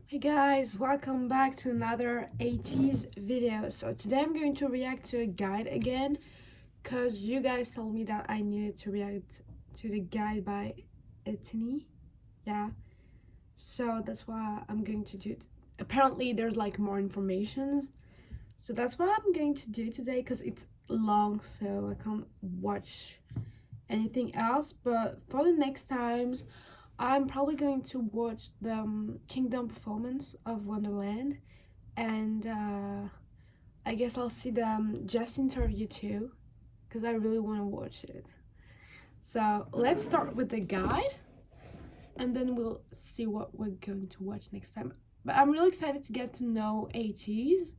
Hey guys, welcome back to another Ateez video. So today I'm going to react to a guide again because you guys told me that I needed to react to the guide by Etini. Yeah, so that's why I'm going to do it. Apparently there's like more informations, so that's what I'm going to do today because it's long, so I can't watch anything else. But for the next times I'm probably going to watch the Kingdom performance of Wonderland, and I guess I'll see the Just interview too, because I really want to watch it. So let's start with the guide, and then we'll see what we're going to watch next time. But I'm really excited to get to know Ateez.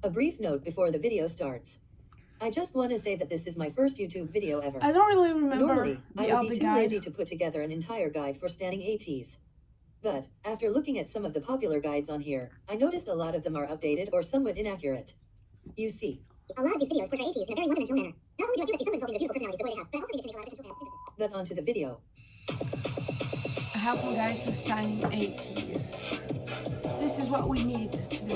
A brief note before the video starts. I just want to say that this is my first YouTube video ever. I don't really remember Normally, the I would other be too guide. lazy to put together an entire guide for standing Ateez. But, after looking at some of the popular guides on here, I noticed a lot of them are outdated or somewhat inaccurate. You see, a lot of these videos portray Ateez in a very one-dimensional manner. Not only do I feel that these insulting the beautiful personalities the way they have, but I also need to make a lot of potential fans. But onto the video. A helpful guide to standing Ateez. This is what we need to do.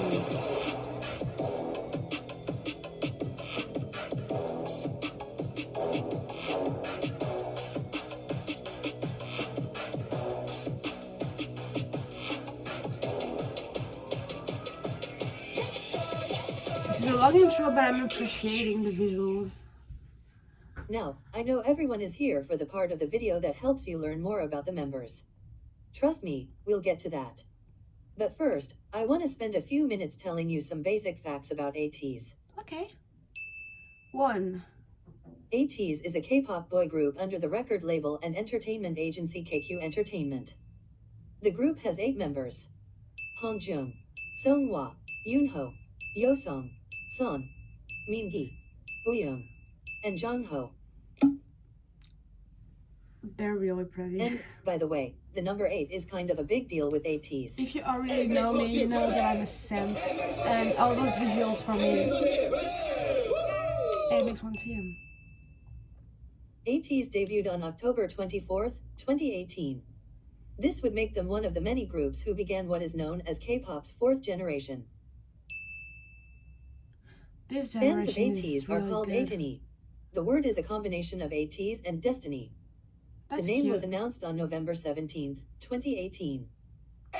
It's a long intro, but I'm appreciating the visuals. Now, I know everyone is here for the part of the video that helps you learn more about the members. Trust me, we'll get to that. But first, I want to spend a few minutes telling you some basic facts about Ateez. Okay. 1. Ateez is a K-pop boy group under the record label and entertainment agency KQ Entertainment. The group has 8 members: Hongjung, Songhwa, Yoonho, Yosong, Son, Mingi, Uyoung, and Jongho. They're really pretty. And, by the way, the number 8 is kind of a big deal with Ateez. If you already know me, you know that I'm a simp, and all those visuals for me, it makes one see him. Ateez debuted on October 24, 2018. This would make them one of the many groups who began what is known as K-pop's 4th generation. This Fans of generation Ateez is are really called good. Etini. The word is a combination of Ateez and destiny. That's The name cute. was announced on November 17, 2018. I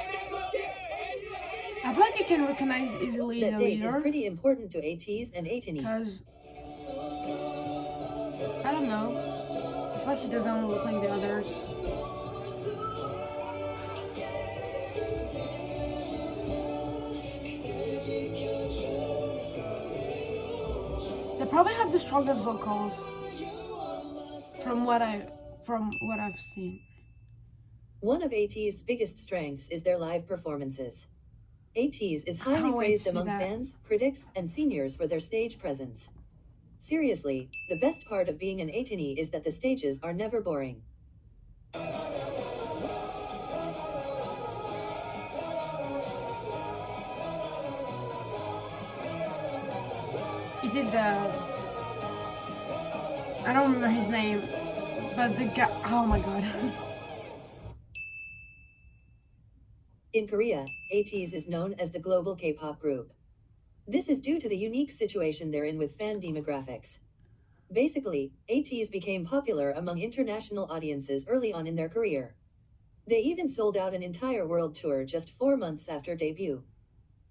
feel like I can recognize easily That the date is leader, pretty important to Ateez and Etini. because, I don't know, I feel like he doesn't look like the others. They probably have the strongest vocals from what I've seen. One of Ateez's biggest strengths is their live performances. Ateez is highly can't wait praised to see among that. fans, critics, and seniors for their stage presence. Seriously, the best part of being an Etini is that the stages are never boring. Is it the... I don't remember his name, but the guy... Oh my god. In Korea, Ateez is known as the global K-pop group. This is due to the unique situation they're in with fan demographics. Basically, Ateez became popular among international audiences early on in their career. They even sold out an entire world tour just 4 months after debut.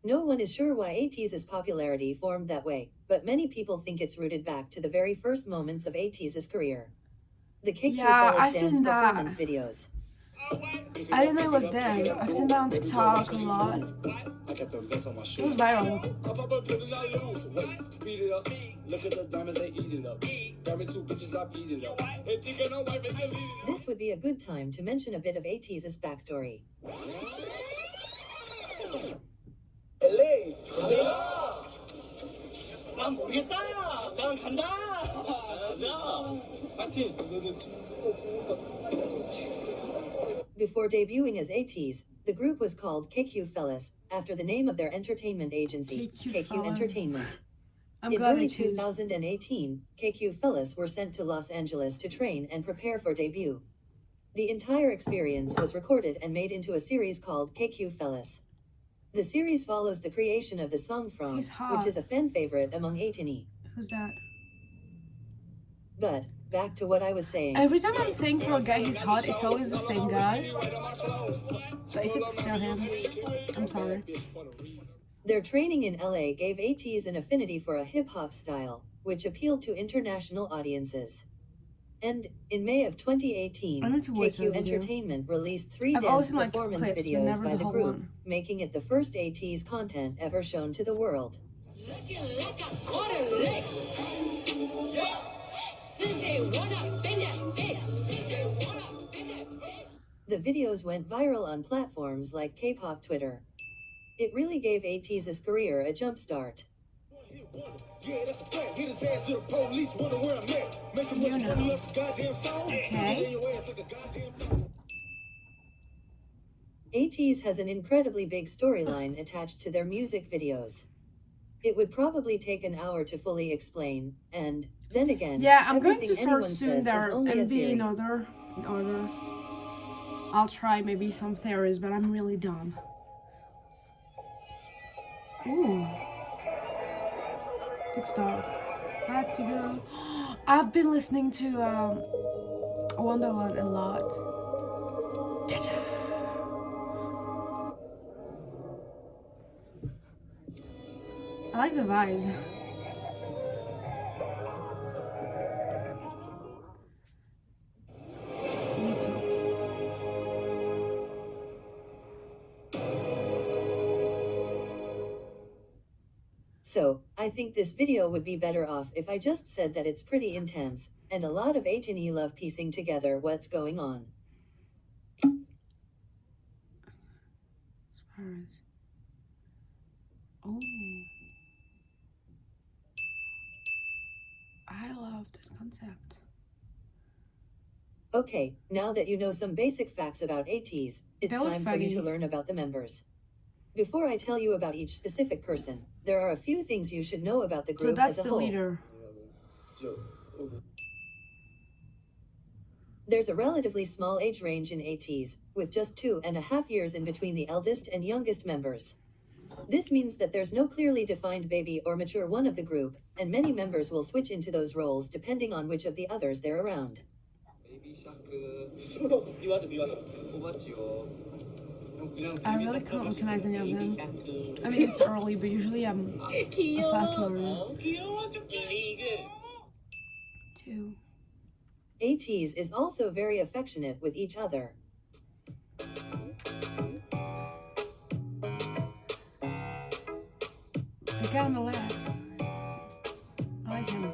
No one is sure why Ateez's popularity formed that way, but many people think it's rooted back to the very first moments of Ateez's career. The KQ Yeah, I've Fellas dance seen that. performance videos. I didn't know it was them. I've seen that on TikTok a lot. It was viral. This would be a good time to mention a bit of Ateez's backstory. 난 모르겠다. 난 간다. 가자. 파이팅. Before debuting as Ateez, the group was called KQ Fellas, after the name of their entertainment agency, KQ Fellas. Entertainment. I'm In glad early I choose. 2018, KQ Fellas were sent to Los Angeles to train and prepare for debut. The entire experience was recorded and made into a series called KQ Fellas. The series follows the creation of the song From, He's hot. which is a fan favorite among Etini. Who's that? But, back to what I was saying. Every time I'm saying for a guy he's hot, it's always the same guy. So if it's still him, I'm sorry. Their training in LA gave Ateez an affinity for a hip-hop style, which appealed to international audiences. And, in May of 2018, I need to watch that KQ video. Entertainment released 3 I've always dance seen, like, performance clips, but videos never by the the whole group, one. making it the first Ateez content ever shown to the world. The videos went viral on platforms like K-pop Twitter. It really gave Ateez's career a jump start. Okay. Ateez has an incredibly big storyline attached to their music videos. It would probably take an hour to fully explain, and then again, Yeah, I'm going to everything start anyone soon says is their only a MV theory. in order. I'll try maybe some theories, but I'm really dumb. Ooh. Good start. Had to go. I've been listening to Wonderland a lot. I like the vibes. So, I think this video would be better off if I just said that it's pretty intense, and a lot of Etini love piecing together what's going on. Oh, I love this concept. Okay, now that you know some basic facts about Ateez, it's They look time for you to funny. learn about the members. Before I tell you about each specific person, there are a few things you should know about the So group that's as a the whole. leader. There's a relatively small age range in Ateez, with just 2.5 years in between the eldest and youngest members. This means that there's no clearly defined baby or mature one of the group, and many members will switch into those roles depending on which of the others they're around. I really can't recognize any of them. I mean, it's early, but usually I'm a fast learner. Two. Ateez is also very affectionate with each other. The guy on the left. I like him.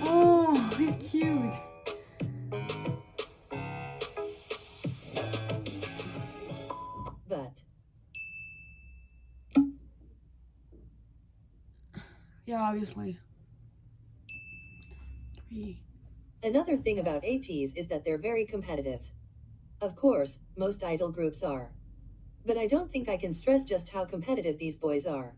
Oh, he's cute. But Yeah, obviously. Three. another thing about Ateez is that they're very competitive. Of course, most idol groups are. But I don't think I can stress just how competitive these boys are.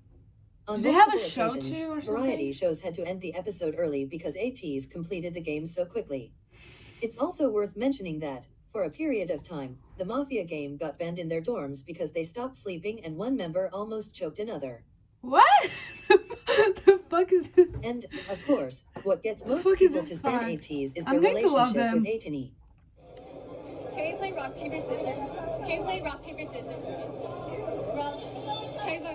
On Do they have a multiple show occasions, too or variety something? shows had to end the episode early because Ateez completed the game so quickly. It's also worth mentioning that, for a period of time, the Mafia game got banned in their dorms because they stopped sleeping and one member almost choked another. What? The fuck is this? And, of course, what gets most fuck is people this to stand part? Ateez is I'm their going to love relationship with them. Etini. Can we play rock, paper, scissors? Can we play rock, paper, scissors? Rock, paper,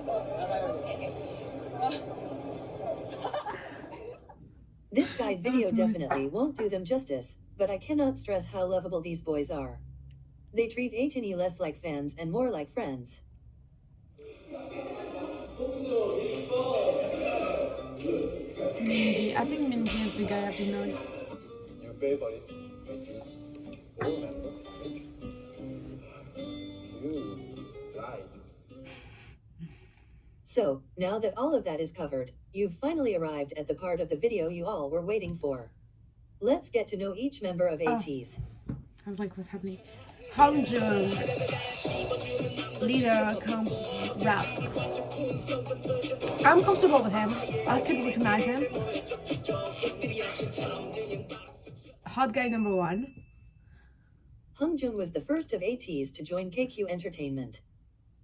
This guide That was video smooth. definitely won't do them justice, but I cannot stress how lovable these boys are. They treat Etini less like fans and more like friends. Mindy. I think Mindy is the guy I've been noticed. Your favorite remember? You lied. So, now that all of that is covered, you've finally arrived at the part of the video you all were waiting for. Let's get to know each member of Ateez. I was like, what's happening? Hangjun. Leader, rap. I'm comfortable with him. I could recognize him. Hot guy number 1. Hung Jung was the first of Ateez to join KQ Entertainment.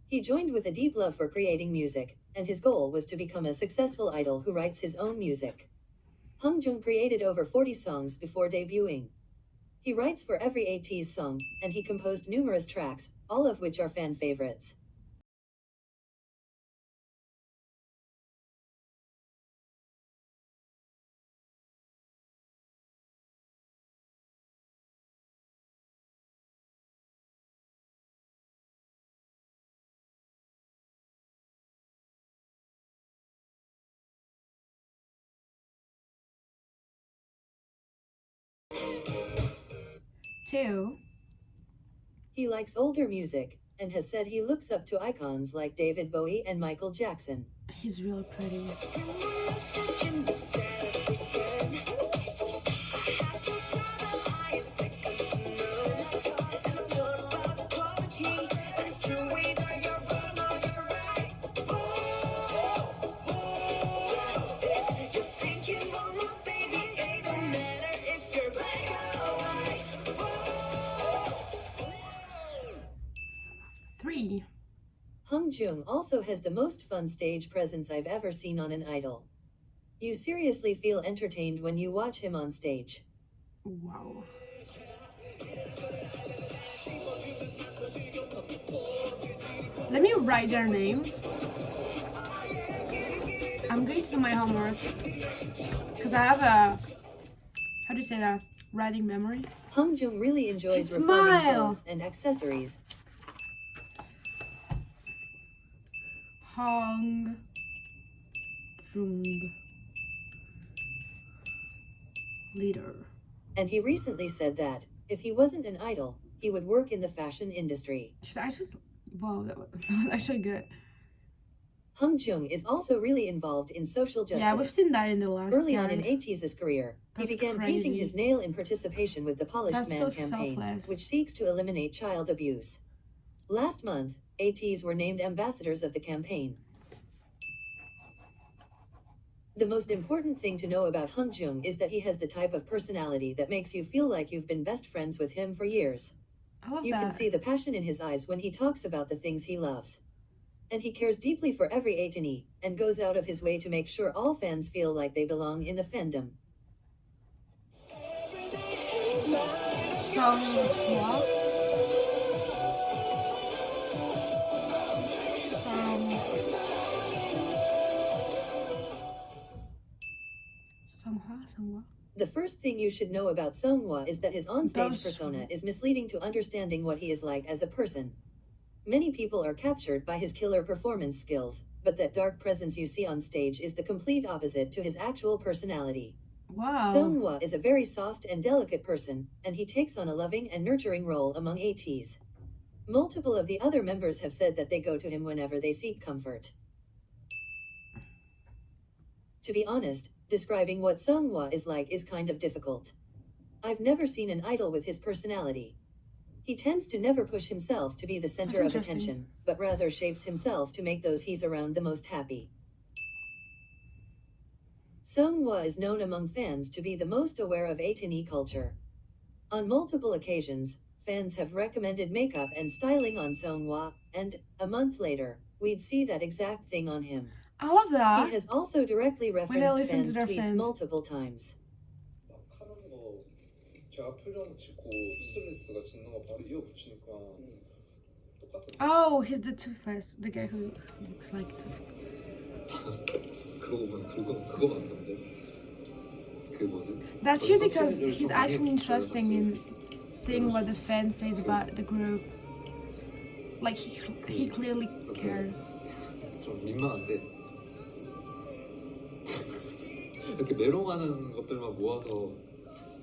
He joined with a deep love for creating music, and his goal was to become a successful idol who writes his own music. Hung Jung created over 40 songs before debuting. He writes for every Ateez song, and he composed numerous tracks, all of which are fan favorites. Two. He likes older music, and has said he looks up to icons like David Bowie and Michael Jackson. He's really pretty. Three. Hung Jung also has the most fun stage presence I've ever seen on an idol. You seriously feel entertained when you watch him on stage. Wow. Let me write their names. I'm going to do my homework because I have a, how do you say that, writing memory. Hung Jung really enjoys His reforming smile. clothes and accessories. Hong Jung, leader. And he recently said that, if he wasn't an idol, he would work in the fashion industry. She's actually, wow, that was actually good. Hung Jung is also really involved in social justice. Yeah, we've seen that in the last Early on guide. in Ateez's career, That's he began crazy. painting his nail in participation with the Polished That's Man so campaign, selfless. which seeks to eliminate child abuse. Last month, Ateez were named ambassadors of the campaign. The most important thing to know about Hung Jung is that he has the type of personality that makes you feel like you've been best friends with him for years. I love You that. can see the passion in his eyes when he talks about the things he loves. And he cares deeply for every Etini, and goes out of his way to make sure all fans feel like they belong in the fandom. Songhua. Songhua. The first thing you should know about Songhua is that his onstage Those- persona is misleading to understanding what he is like as a person. Many people are captured by his killer performance skills, but that dark presence you see on stage is the complete opposite to his actual personality. Wow. Songhua is a very soft and delicate person, and he takes on a loving and nurturing role among Ateez. Multiple of the other members have said that they go to him whenever they seek comfort. To be honest, describing what Songhua is like is kind of difficult. I've never seen an idol with his personality. He tends to never push himself to be the center That's of interesting. attention, but rather shapes himself to make those he's around the most happy. Songhua is known among fans to be the most aware of Etini culture. On multiple occasions, fans have recommended makeup and styling on Songhua, and, a month later, we'd see that exact thing on him. I love He that. has also directly When they referenced listen to fans' their tweets fans. multiple times. 막 하는 거 제가 표정 짓고 스트레스가 짓는 거 바로 이어붙이니까 똑같은. Oh, he's the toothless, the guy who looks like toothless. 그러고 보니 그거 많던데. 그 뭐지? That's you because he's actually interesting in seeing what the fan says about the group. Like he clearly cares. 좀 민망한데. 이렇게 메롱하는 것들만 모아서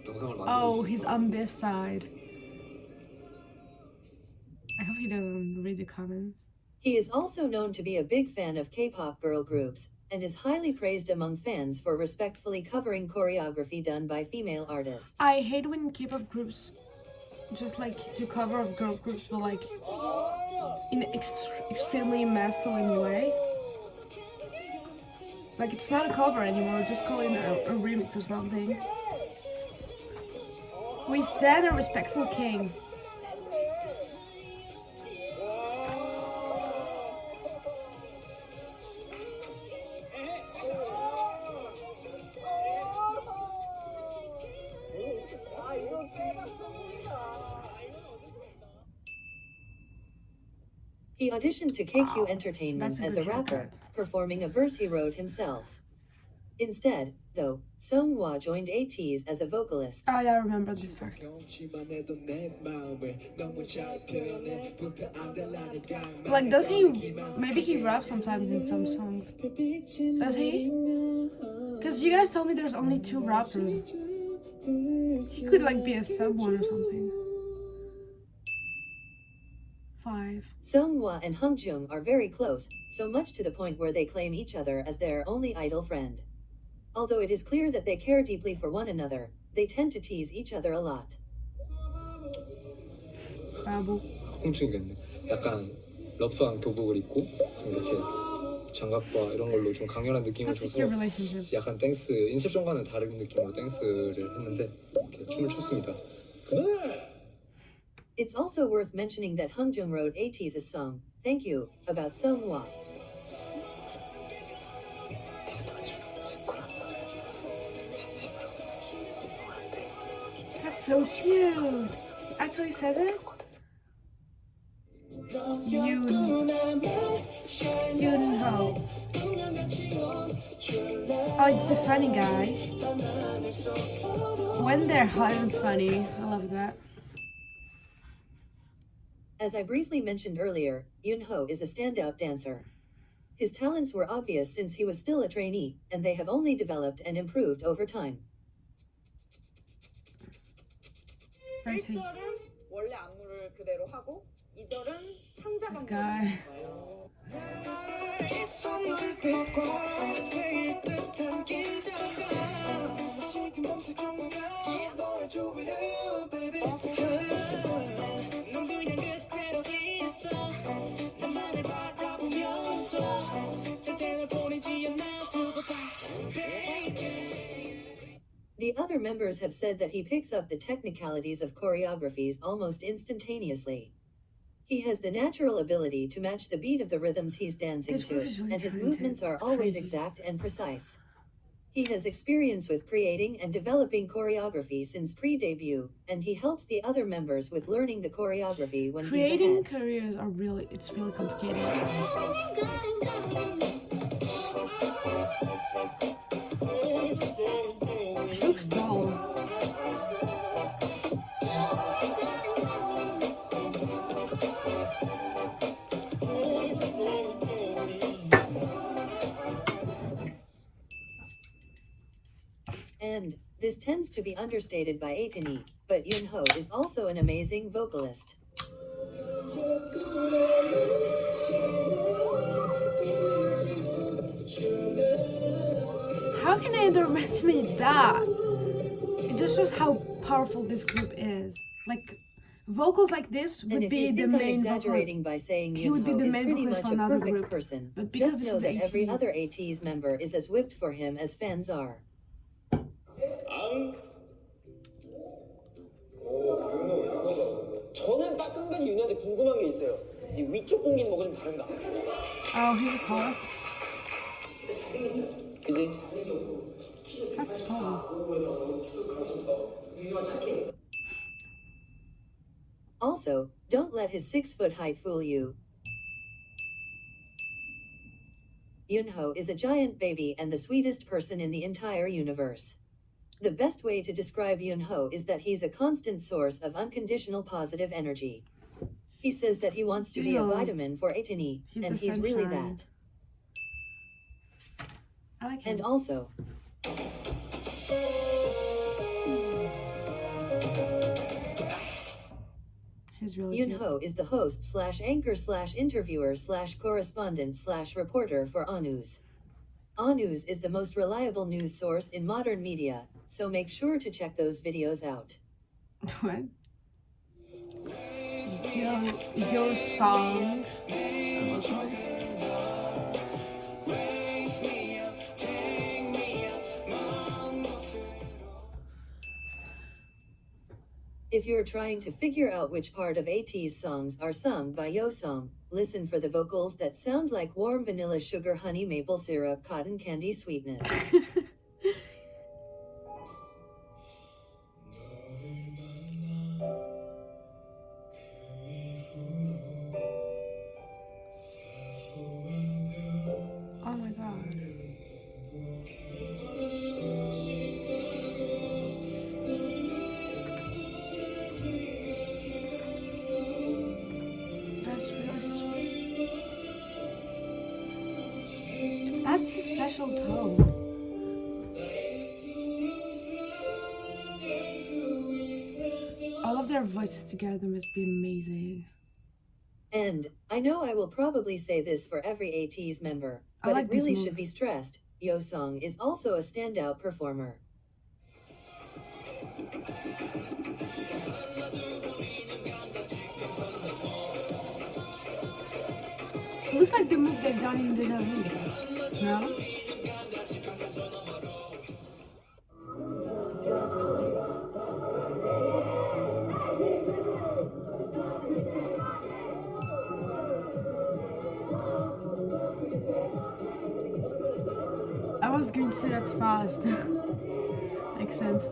영상을 Oh, 만들어. he's on this side. I hope he doesn't read the comments. He is also known to be a big fan of K-pop girl groups, and is highly praised among fans for respectfully covering choreography done by female artists. I hate when K-pop groups just like do cover of girl groups, but like in an extremely masculine way. Like it's not a cover anymore, just call it a remix or something. We stand a respectful king. He auditioned to KQ Wow, Entertainment that's a as good a rapper, haircut. performing a verse he wrote himself. Instead, though, Seonghwa joined Ateez as a vocalist. Oh yeah, I remember this fact. Like, does he? Maybe he raps sometimes in some songs. Does he? Because you guys told me there's only 2 rappers. He could like be a sub one or something. 5. Seonghwa and Hungjung are very close, so much to the point where they claim each other as their only idol friend. Although it is clear that they care deeply for one another, they tend to tease each other a lot. Babu. 홍중이겠네. 약간 러프한 교복을 입고 좀 이렇게 장갑과 이런 걸로 좀 강렬한 느낌을 That's a 줘서 cute relationship. 약간 댄스 인셉션과는 다른 느낌으로 댄스를 했는데 이렇게 춤을 췄습니다. It's also worth mentioning that Hungjung wrote Ateez's song, Thank You, about Seonghwa. That's so cute. He actually says it. Yunho. Oh, it's the funny guy. When they're hot and funny, I love that. As I briefly mentioned earlier, Yunho is a standout dancer. His talents were obvious since he was still a trainee, and they have only developed and improved over time. Where is he? 1절은 원래 안무를 그대로 하고 2절은 창작한 This guy. The other members have said that he picks up the technicalities of choreographies almost instantaneously. He has the natural ability to match the beat of the rhythms he's dancing This to, group is really and his talented. movements are It's always crazy. exact and precise. He has experience with creating and developing choreography since pre-debut, and he helps the other members with learning the choreography when Creating he's ahead. careers are really complicated. He looks tall. And this tends to be understated by Etini, but Yunho is also an amazing vocalist. How can I underestimate that? It just shows how powerful this group is. Like, vocals like this And would if be you the think I'm main exaggerating vocal. by saying He would be Yunho the is main pretty vocalist much for a another perfect group. person, But because just this know is that every Ateez. other Ateez member is as whipped for him as fans are. 저는 딱 한 가지 윤호한테 궁금한 게 있어요. 이제 위쪽 공기는 뭐가 좀 다른가? Oh, he's the tallest. 그지? That's tall. Also, don't let his 6-foot height fool you. Yunho is a giant baby and the sweetest person in the entire universe. The best way to describe Yunho is that he's a constant source of unconditional positive energy. He says that he wants to be a vitamin for Etini, He's and the he's really sunshine. that. I like him. And also, He's really cute. Yunho is the host / anchor / interviewer / correspondent / reporter for Ateez. Ateez is the most reliable news source in modern media, so make sure to check those videos out. What? Your song. If you're trying to figure out which part of Ateez songs are sung by Yosong, listen for the vocals that sound like warm vanilla sugar honey maple syrup cotton candy sweetness. special tone. All of their voices together must be amazing. And I know I will probably say this for every Ateez member, I but like it this really move. should be stressed. Yeosang is also a standout performer. It looks like the move they've done in Deja Vu. No? I was going to say that's fast. Makes sense.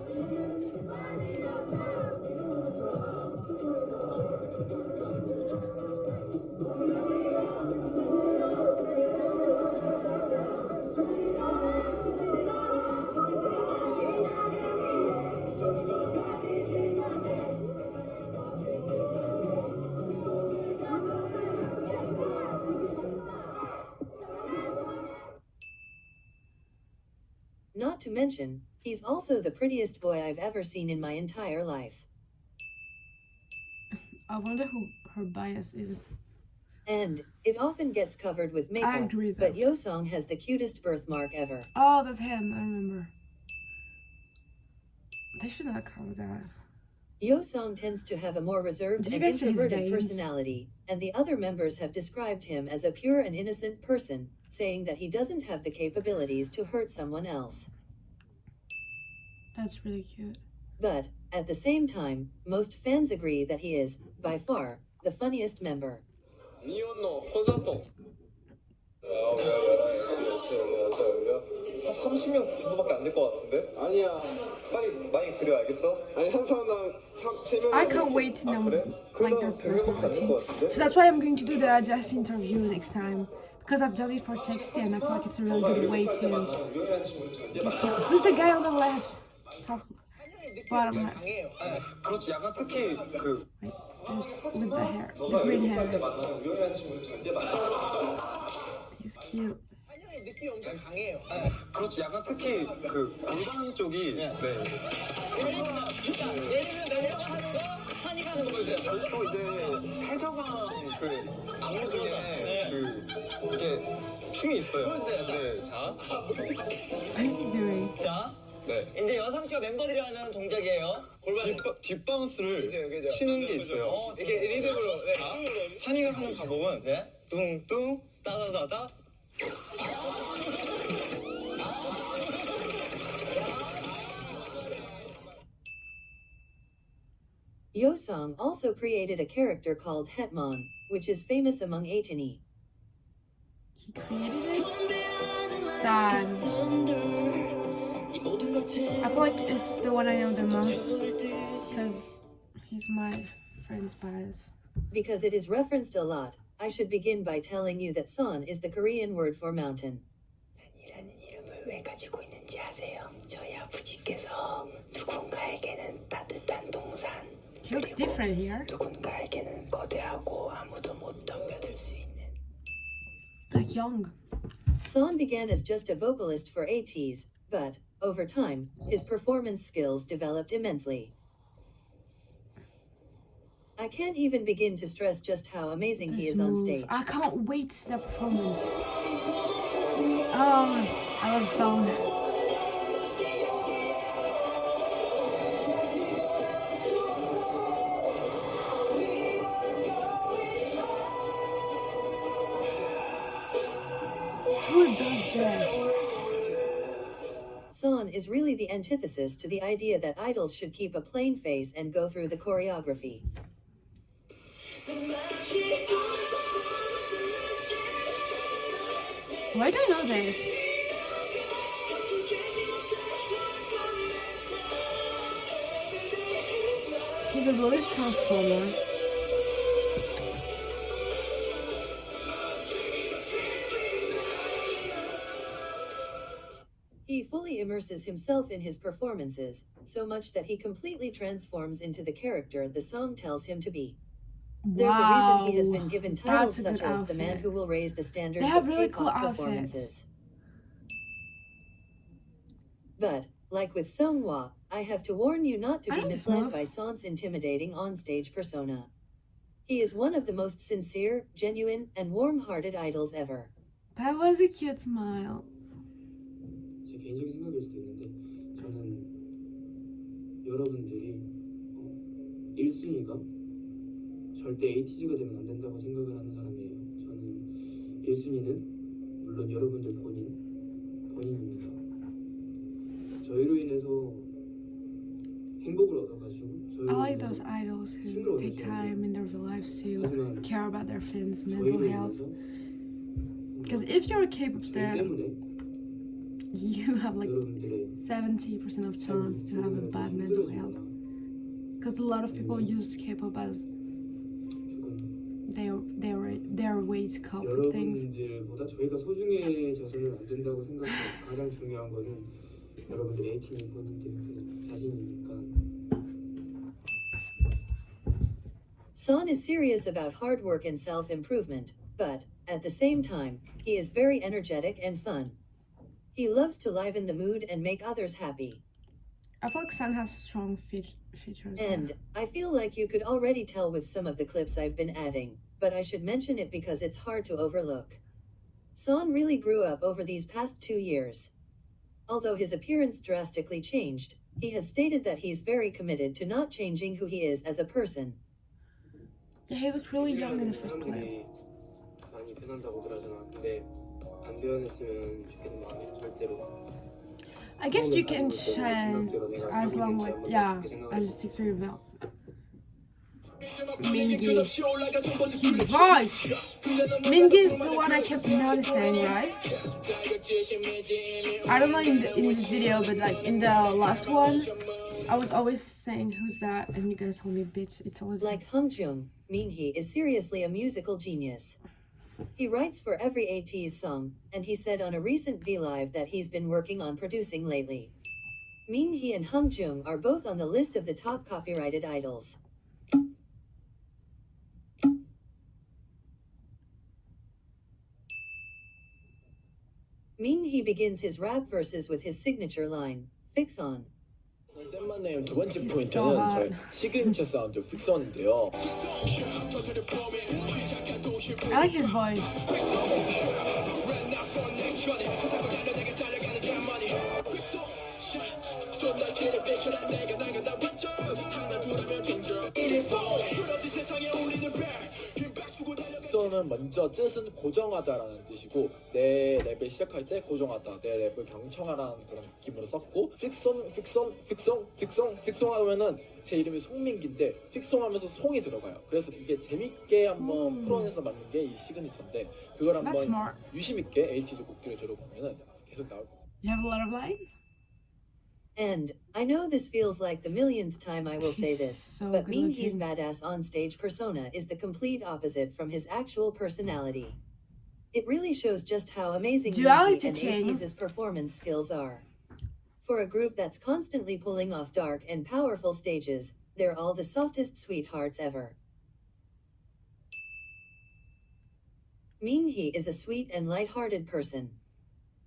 Not to mention, he's also the prettiest boy I've ever seen in my entire life. I wonder who her bias is. And it often gets covered with makeup, I agree, but though. Yeosang has the cutest birthmark ever. Oh, that's him. I remember. They should not cover that. Yeosang tends to have a more reserved Did you and guys see his introverted veins? personality, and the other members have described him as a pure and innocent person, saying that he doesn't have the capabilities to hurt someone else. That's really cute. But, at the same time, most fans agree that he is, by far, the funniest member. 니온노 호자토. 한 30명 정도밖에 안 될 것 같은데? 아니야. 빨리 많이 그려 알겠어? 아니 한 사람당 3명. I can't wait to know 그래? like that personality. So that's why I'm going to do the Jess interview next time. Because I've done it for Sexty and I feel like it's a really good way to get to. Who's the guy on the left? Top, bottom left. 그렇죠. 약간 특히 그 Wait, this with the hair, the green hair. He's cute. 느낌이 엄청 강해요. 그렇죠. 약간 특히 그 골반 쪽이 네. 예를 들면 내가 하는 거 산이 가는 거 보세요. 또 이제 해적왕 그 안무 중에 그 이게 춤이 있어요. 보세요. 네, 자. What is he doing? 자. 네. 이제 여상 씨와 멤버들이 하는 동작이에요. 골반 뒷바운스를 그죠. 치는 게 있어요. 이게 리듬으로. 네. 자, 산이가 하는 방법은 네. 뚱뚱 따다다다. Yeosang also created a character called Hetman, which is famous among Etini. He created it? Sad. I feel like it's the one I know the most because he's my friend's bias. Because it is referenced a lot, I should begin by telling you that San is the Korean word for mountain. 산이라는 이름을 왜 가지고 있는지 아세요? 저희 아버지께서 누군가에게는 따뜻한 동산, He looks different here. 누군가에게는 거대하고 아무도 못 덤벼들 수 있는 Like young. San began as just a vocalist for Ateez, but, over time, his performance skills developed immensely. I can't even begin to stress just how amazing he This is on move. stage. I can't wait to see the performance. Oh, I love the song. Who does that? San is really the antithesis to the idea that idols should keep a plain face and go through the choreography. Why do I know this? He's a really strong performer. He fully immerses himself in his performances, so much that he completely transforms into the character the song tells him to be. There's a reason he has been given titles That's a such good as the man outfit. who will raise the standards They have of really K-pop cool outfits. performances. But, like with Songhwa, I have to warn you not to I be like this misled move. by Son's intimidating onstage persona. He is one of the most sincere, genuine, and warm-hearted idols ever. That was a cute smile. 제 개인적인 생각일 수도 있는데 저는 여러분들이 1순위가 절대 에이티즈가 되면 안 된다고 생각을 하는 사람이에요. 저는 1순위는 물론 여러분들 본인입니다. 저희로 인해서 행복을 얻어가시고 I like those idols who take time in their lives to care about their fans' mental health. Because if you're a K-pop star, you have like 70% of chance to have a bad mental health. Because a lot of people use K-pop as their way to cope with things. 여러분들보다 저희가 소중해져서는 안 된다고 생각해요. 가장 중요한 거는 여러분들 에이티니 본인들 자신이니까. Son is serious about hard work and self-improvement, but, at the same time, he is very energetic and fun. He loves to liven the mood and make others happy. I feel like Sun has strong features. And, I feel like you could already tell with some of the clips I've been adding, but I should mention it because it's hard to overlook. Son really grew up over these past 2 years. Although his appearance drastically changed, he has stated that he's very committed to not changing who he is as a person. Yeah, he looked really young in the first clip. 많이 변한다고 그러잖아. 근데 안 변했으면 좋겠는 마음이 절대로. I guess you can change as long as you stick to your belt. Mingi. His voice! Mingi is the one I kept noticing, right? I don't know in this video, but like in the last one, I was always saying, who's that? And you guys told me, bitch, it's always... Like Hungjung, Minhee is seriously a musical genius. He writes for every Ateez song, and he said on a recent V-Live that he's been working on producing lately. Minhee and Hungjung are both on the list of the top copyrighted idols. Minhee begins his rap verses with his signature line, Fix On. 쌤만네임 두 번째 포인트는 저의 시그니처 사운드 픽선인데요. I like his voice. 픽선은 먼저 뜻은 고정하다라는 뜻이고 내 랩을 시작할 때 고정하다, 내 랩을 경청하라는 그런 느낌으로 썼고 픽송 하면은 제 이름이 송민기인데 픽송하면서 송이 들어가요. 그래서 이게 재밌게 한번 풀어내서 만든 게 이 시그니처인데 그걸 한번 유심 있게 에이티즈 곡들을 들어보면은 계속 나올 거예요. You have a lot of lines? And, I know this feels like the millionth time I will say this, so but Minhee's badass on-stage persona is the complete opposite from his actual personality. It really shows just how amazing Minhee and Ateez's performance skills are. For a group that's constantly pulling off dark and powerful stages, they're all the softest sweethearts ever. Minhee is a sweet and light-hearted person.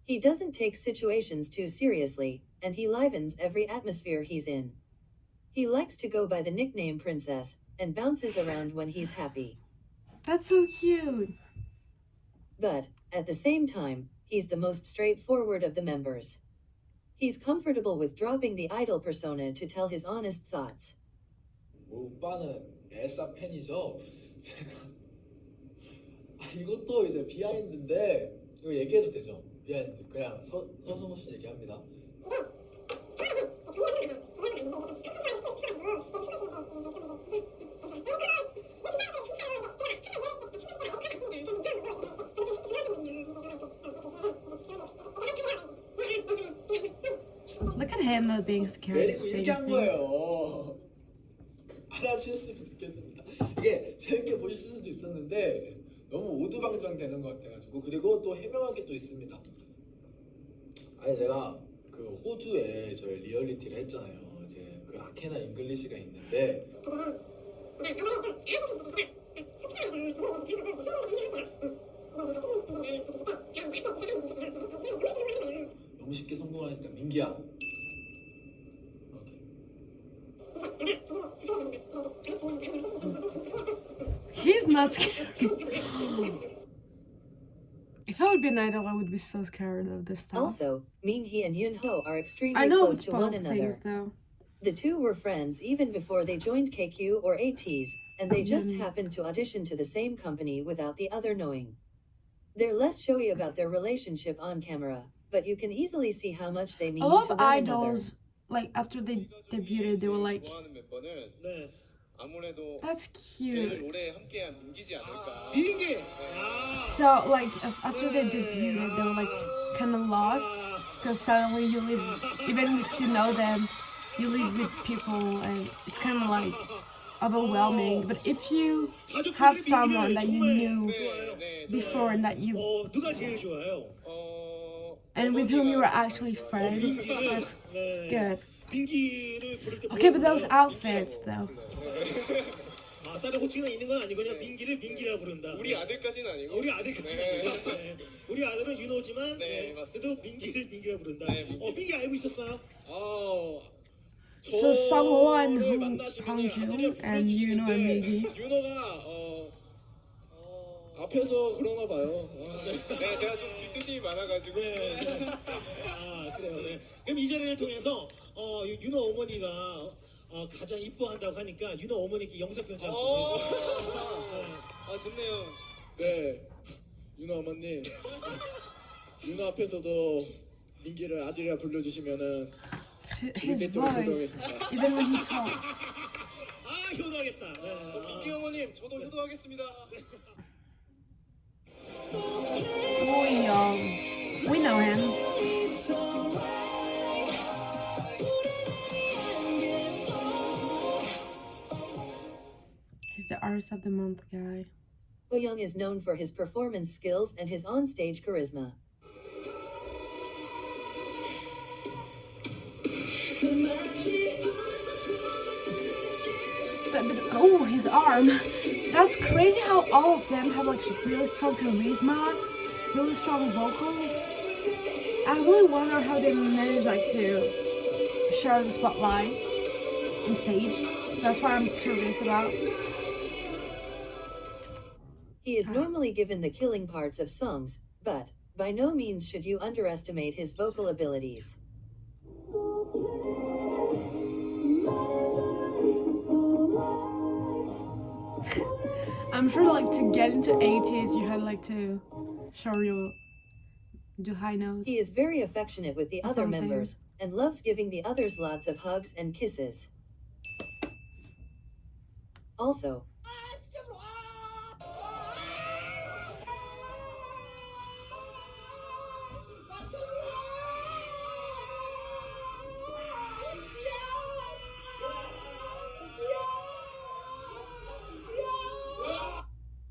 He doesn't take situations too seriously, and he livens every atmosphere he's in. He likes to go by the nickname Princess, and bounces around when he's happy. That's so cute! But, at the same time, he's the most straightforward of the members. He's comfortable with dropping the idol persona to tell his honest thoughts. 오빠는 엘사 팬이죠? 이것도 이제 비하인드인데 이거 얘기해도 되죠? 비하인드 그냥 서승우 씨 얘기합니다. Look at him not being scared of saying 얘기한 things. 거예요. 알아주셨으면 좋겠습니다. 이게 재밌게 보실 수도 있었는데 너무 오두방정 되는 것 같아가지고 그리고 또 해명할 게 또 있습니다. 아니 제가 그 호주에 저희 리얼리티를 했잖아요. 이제 그 아케나 잉글리시가 있는데 너무 쉽게 성공하니까 민기야 would be an idol, I would be so scared of this stuff. Also, Minghee and Yunho are I extremely know close it's to one both another. things though. The two were friends even before they joined KQ or Ateez, and they just Mm. happened to audition to the same company without the other knowing. They're less showy about their relationship on camera, but you can easily see how much they mean A lot to of one another. idols, like after they debuted, they were like, 좋아하는 멤버는 네. 아무래도 that's 제일 cute. 오래 함께한 민기지 않을까. 비행기. So like after they debuted, they were like kind of lost because suddenly you live, even if you know them, you live with people and it's kind of like overwhelming. But if you have someone that you knew before and that you 누가 제일 좋아요? and with whom you were actually friends, that's good. 민기를 부를 때 Okay, but those outfits though. 아, 다른 호칭이 있는 건 아니고 그냥 민기를 민기라 부른다. 우리 아들까지는 아니고. 우리 아들까지는 아니고. 네. 우리 아들은 윤호지만 네, 그래도 민기를 민기라 부른다. 네, 민기. 민기 알고 있었어요? So Sungwon, Hongjoong, and Yuno and Migi. 윤호가 앞에서 그러나 봐요. 네, 제가 좀 질투심이 많아가지고. 아, 그래요. 네. 그럼 이 자리를 통해서 윤호 어머니가 가장 이뻐한다고 하니까 윤호 어머니께 영상 편지 한번 보내주세요. 아, 좋네요. 네, 윤호 어머니, 윤호 앞에서도 민기를 아들이라 불러주시면은 His voice, even when he talks. 아, 효도하겠다. 네. 민기 어머님, 저도 효도하겠습니다. We know him. He's the artist of the month guy. Young is known for his performance skills and his on-stage charisma. But oh, his arm. That's crazy how all of them have like really strong charisma, really strong vocals. I really wonder how they manage like to share the spotlight on stage. So that's what I'm curious about. He is normally given the killing parts of songs, but by no means should you underestimate his vocal abilities. I'm sure like to get into 80s you had like to show your do high notes. He is very affectionate with the Or other something. members and loves giving the others lots of hugs and kisses. Also,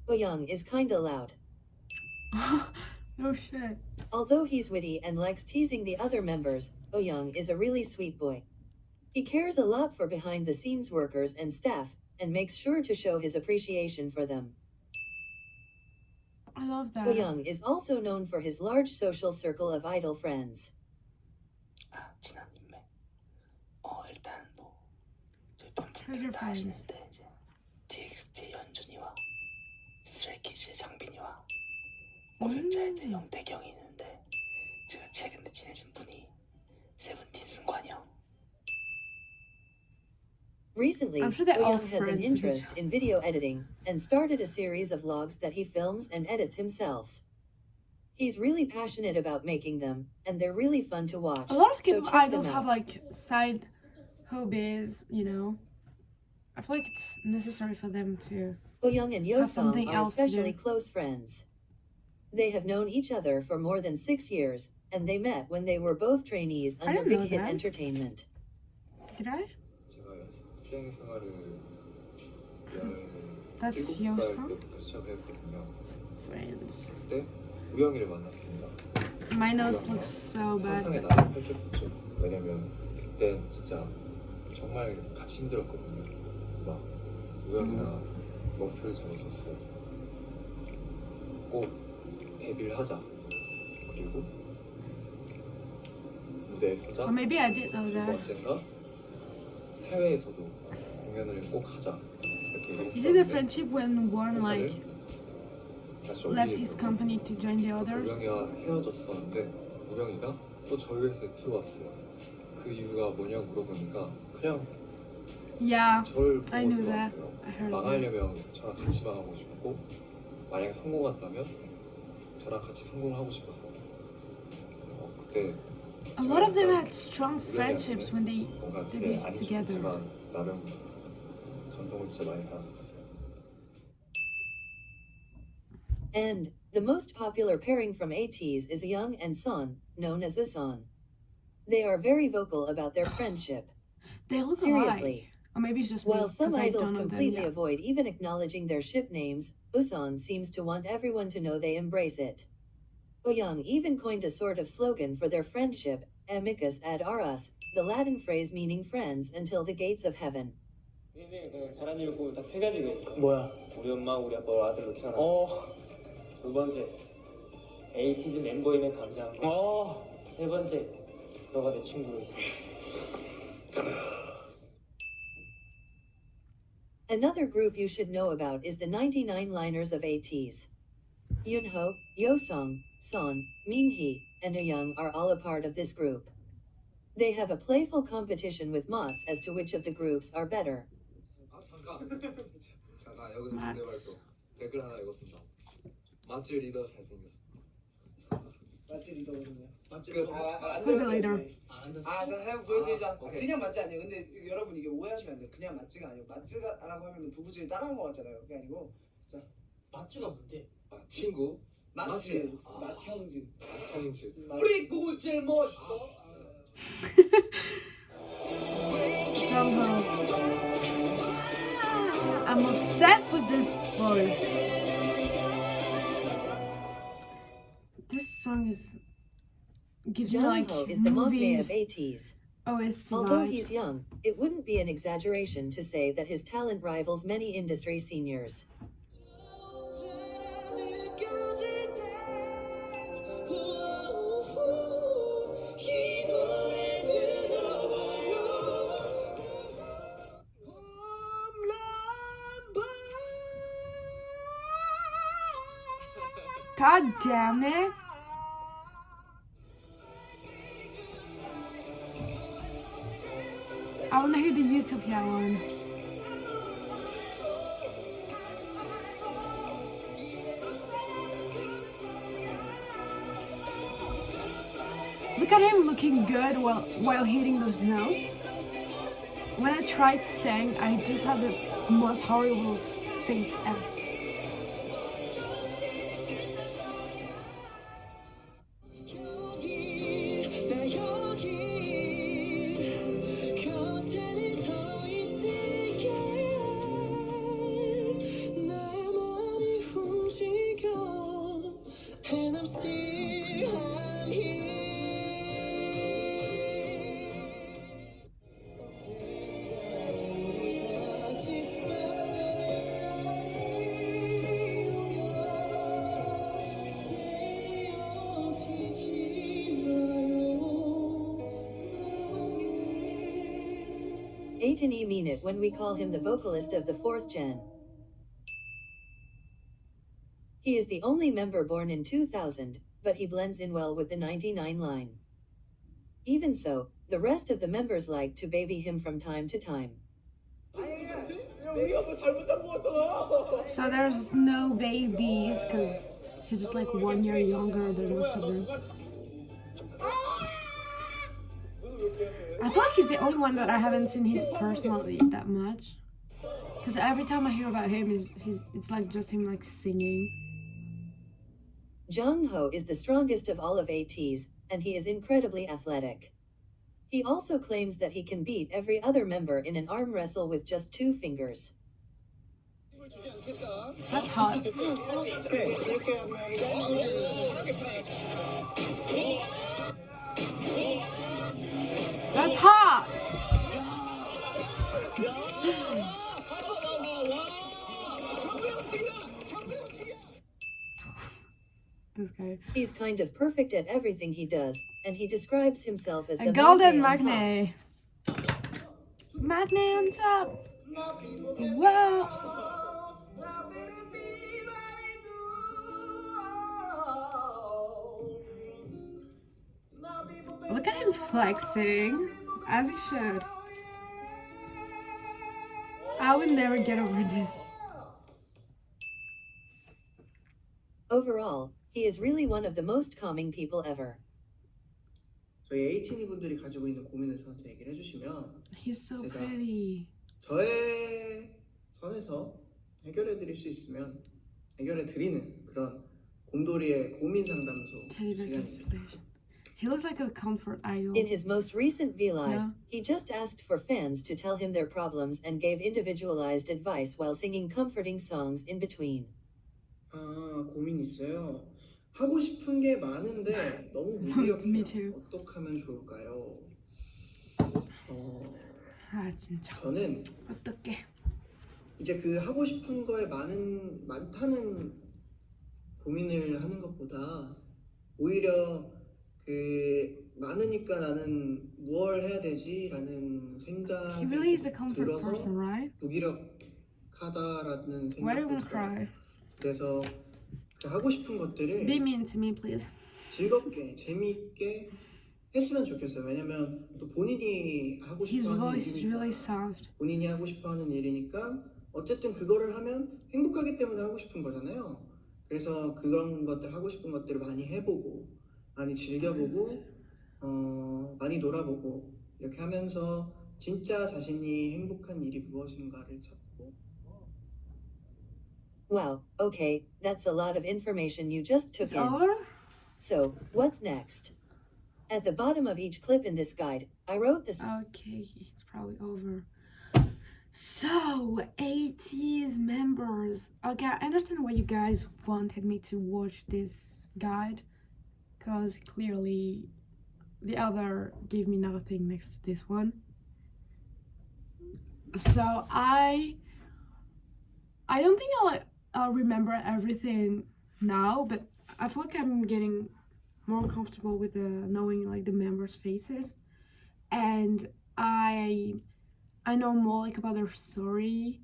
Young is kinda loud. Oh shit. Although he's witty and likes teasing the other members, Young is a really sweet boy. He cares a lot for behind-the-scenes workers and staff, and makes sure to show his appreciation for them. I love that. Young is also known for his large social circle of idol friends. 친한 인맥. 일단 저희 Who's your 팬분들 다 friends? 아시는데 이제 TXT의 현준이와 스트레이키즈의 장빈이와 고생자의 이제 영태경이 있는데 제가 최근에 친해진 분이 세븐틴 승관이 형. Recently, I'm sure they're all Young has an friends with interest in video editing and started a series of vlogs that he films and edits himself. He's really passionate about making them, and they're really fun to watch. A lot of so K-pop check idols them have out. like side hobbies, you know. I feel like it's necessary for them to. Young and have something Yosong are else to especially do. close friends. They have known each other for more than 6 years, and they met when they were both trainees I under didn't know Big Hit that. Entertainment. Did I? 제가 수행 생활을 That's 7살 Yosong? 때부터 시작을 했거든요. Friends. 그때 우영이를 만났습니다. My notes look so 상상의 bad. 나를 펼쳤었죠. 왜냐면 그때 진짜 정말 같이 힘들었거든요. 막 우영이랑 목표를 정했었어요. 꼭 데뷔를 하자. 그리고 무대에 서자. Or maybe I did know 그리고 that. 언젠가 해외에서도 공연을 꼭 하자. 이렇게 You did a 얘기했었는데 friendship when one like 다시 left his company to join the others. 우영이와 헤어졌었는데 우영이가 또 저희 회사에 들어왔어요. 그 이유가 뭐냐고 물어보니까 그냥 Yeah, 저를 I 보고 knew that. 들어왔대요. I heard that. 망하려면 저랑 같이 망하고 싶고 만약에 성공한다면 저랑 같이 성공하고 싶어서 그때 A lot of them had strong friendships when they 뭔가 되게 lived 안 together. 좋겠지만 나름 감동을 진짜 많이 받았었어요. And the most popular pairing from Ateez is Young and Son, known as Usan. They are very vocal about their friendship. They look Seriously. alike. Or maybe it's just me, While some 'cause I idols don't know them completely yet. avoid even acknowledging their ship names, Usan seems to want everyone to know they embrace it. Young even coined a sort of slogan for their friendship, amicus ad auras, the Latin phrase meaning friends until the gates of heaven. 잘한 일 보면 딱 세 가지가 있어. 뭐야? 우리 엄마, 우리 아빠 아들로 태어나. 두 번째, 에이티즈 멤버임에 감사한 거. 세 번째, 너가 내 친구로 있어. Another group you should know about is the 99 liners of Ateez. Yoonho, Yosung, Son, Minghee, and Young are all a part of this group. They have a playful competition with Mots as to which of the groups are better. 잠깐 여기서 중계 발표. 댓글 하나 읽었습니다. 마츠 리더 잘생겼어. 맞지 리더거든요. 맞지 끝. Who's the leader? 자 해보 보여드리자. 오케이. 그냥 맞지 아니에요. 근데 여러분 이게 오해하시면 안 돼요. 그냥 맞지가 아니고 맞지가라고 하면 부부들이 따라한 것 같잖아요. 그게 아니고 자 맞지가 뭔데? 친구. 맞지. 맞형진. 형진. 우리 구구 제일 멋있어. I'm obsessed with this voice. This song gives me like Jungho is the Moknae of movies. Ateez. OST Although vibes. he's young, it wouldn't be an exaggeration to say that his talent rivals many industry seniors. God damn it. I wanna hear the Utopia one. Look at him looking good while hitting those notes. When I tried to sing, I just had the most horrible face ever. Etini mean it when we call him the vocalist of the 4th gen. He is the only member born in 2000, but he blends in well with the 99 line. Even so, the rest of the members like to baby him from time to time. So there's no babies because he's just like 1 year younger than most of them. I feel like he's the only one that I haven't seen his personally that much. Because every time I hear about him, it's like just him like singing. Jungho is the strongest of all of Ateez, and he is incredibly athletic. He also claims that he can beat every other member in an arm wrestle with just 2 fingers. That's hot. That's hot! This guy. He's kind of perfect at everything he does, and he describes himself as A the golden Matinee on top. Matinee on top. Whoa. Look at him flexing, as he should. I would never get over this. Overall, he is really one of the most calming people ever. 저희 에이티니 분들이 가지고 있는 고민을 저한테 얘기를 해주시면 He's so 제가 pretty. 저의 선에서 해결해 드릴 수 있으면 해결해 드리는 그런 곰돌이의 고민 상담소 Teddy bear 시간입니다. constellation. He looks like a comfort idol. In his most recent V-Live, Yeah. he just asked for fans to tell him their problems and gave individualized advice while singing comforting songs in between. 아, 고민 있어요. 하고 싶은 게 많은데 너무 Me 무기력해요. too. 어떻게 하면 좋을까요? 아 진짜. 저는 어떡해. 이제 그 하고 싶은 거에 많다는 고민을 하는 것보다 오히려 그 많으니까 나는 무얼 해야 되지라는 He 생각이 really is a comfort 들어서 person, right? 무기력하다라는 Why do you 생각도 wanna 들어요. cry? 그래서 그 하고 싶은 것들을 Be mean to me, please. 즐겁게 재미있게 했으면 좋겠어요. 왜냐면 또 본인이 하고 His 싶어하는 voice is really 일이니까 soft. 본인이 하고 싶어하는 일이니까 어쨌든 그거를 하면 행복하기 때문에 하고 싶은 거잖아요. 그래서 그런 것들 하고 싶은 것들을 많이 해보고 많이 즐겨보고 많이 놀아보고 이렇게 하면서 진짜 자신이 행복한 일이 무엇인가를 찾고. Wow, okay, that's a lot of information you just took It's in. over? So, what's next? At the bottom of each clip in this guide, I wrote this. Okay, it's probably over. So, Ateez members. Okay, I understand why you guys wanted me to watch this guide, because clearly the other gave me nothing next to this one. So I don't think I'll remember everything now, but I feel like I'm getting more comfortable with knowing like the members' faces, and I know more like about their story,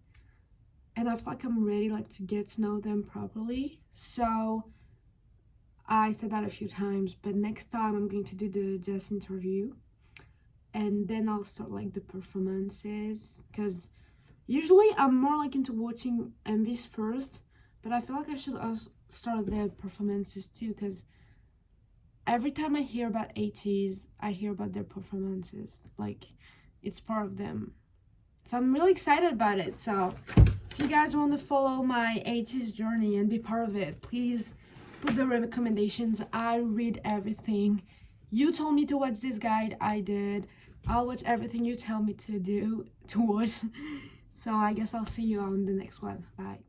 and I feel like I'm ready like to get to know them properly. So I said that a few times, but next time I'm going to do the Jess interview, and then I'll start like the performances, because usually I'm more like into watching MVs first, but I feel like I should also start the performances too, because every time I hear about Ateez, I hear about their performances, like it's part of them. So I'm really excited about it. So if you guys want to follow my Ateez journey and be part of it, please put the recommendations. I read everything. You told me to watch this guide, I did. I'll watch everything you tell me to watch. So I guess I'll see you on the next one. Bye.